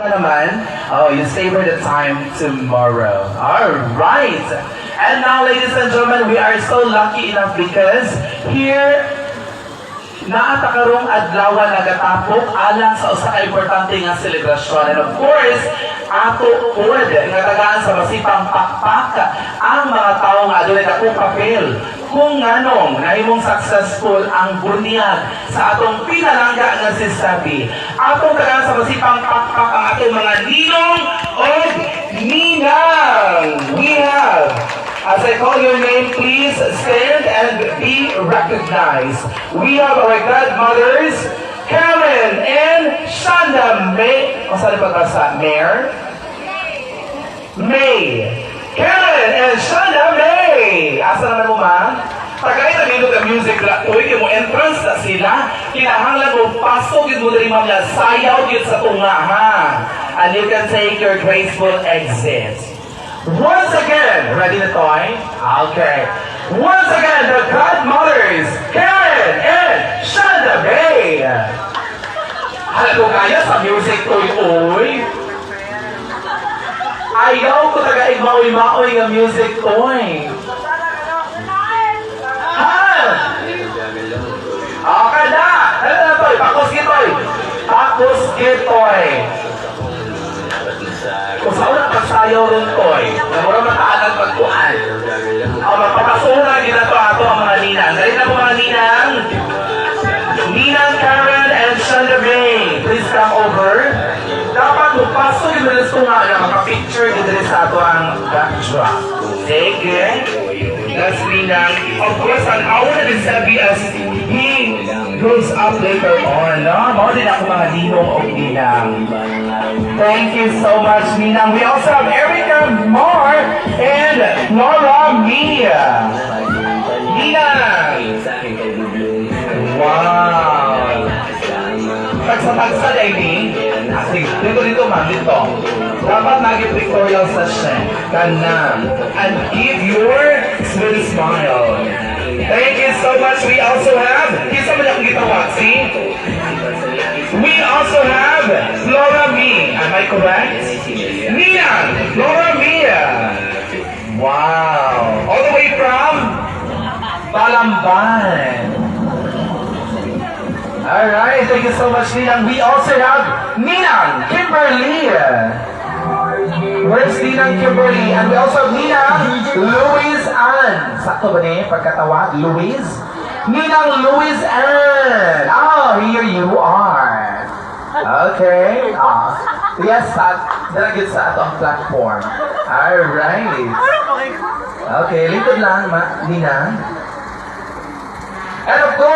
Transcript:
naman, oh, you savor the time tomorrow. Alright! And now, ladies and gentlemen, we are so lucky enough because here, naatakarong adlaw nagatapok alang sa usa ka importante nga selebrasyon. And of course, ato pod nga tagaan sa masipang pakpak ang mga tawo nga adunay dakong papel kung nganong nahimong successful ang bunyag sa atong pinalangga nga si Sabi. Atong tagaan sa masipang pakpak ang atong mga ninong o ninang. We have, as I call your name, please stand and be recognized. We have our godmothers, Karen and Shanda May. O saan pagkasa? Mayor? May. Karen and Shanda May. Asa naman mo, ma? Tagay na nilo ka music la. Uy, mo entrance na sila. Kinahanglan mo, pasok yun mo na rin mga sayaw yun sa tunga, ha? And you can take your graceful exit. Once again, ready na toy? Okay. Once again, the godmothers, Karen and Shanda May. Hala ko kaya sa music toy, uy. Ayaw ko taga maoy-maoy nga music toy. Ha? Okay na. Hala na toy, pakos kitoy. Pakos kitoy. Kung saan na pagsayaw rin to'y, na mura mataanan pagkuhan. O, magpapasura gina to ato ang mga ninang. Dahil na po mga ninang. Ninang Karen and Shanda May, please come over. Dapat magpaso yung bilis ko nga na makapicture dito sa ato ang backdrop. Sige. That's Ninang. Of course, ang awa na din sabi as he grows up later on. No? Mga din ako mga ninong o ninang. Thank you so much, Ninang. We also have Erica Moore and Laura Mia. Ninang! Wow! Tagsa-tagsa, Davey. Dito, ma'am. Dito. Dapat nag-pictorial session ka na. And give your sweet smile. Thank you so much. We also have, kisa mo na akong gitawag, see? We also have Laura Mia. Am I correct? Mia! Laura Mia! Wow! All the way from Balamban. Alright, thank you so much, Ninang. We also have Ninang Kimberly. Where's Ninang Kimberly? And we also have Ninang Louise Ann. Sakto ba niya pagkatawag? Louise? Ninang Louise Ann. Oh, here you are. Okay. Oh. Yes, dalagit sa atong platform. Alright. Okay, likod lang, Ninang. And of course,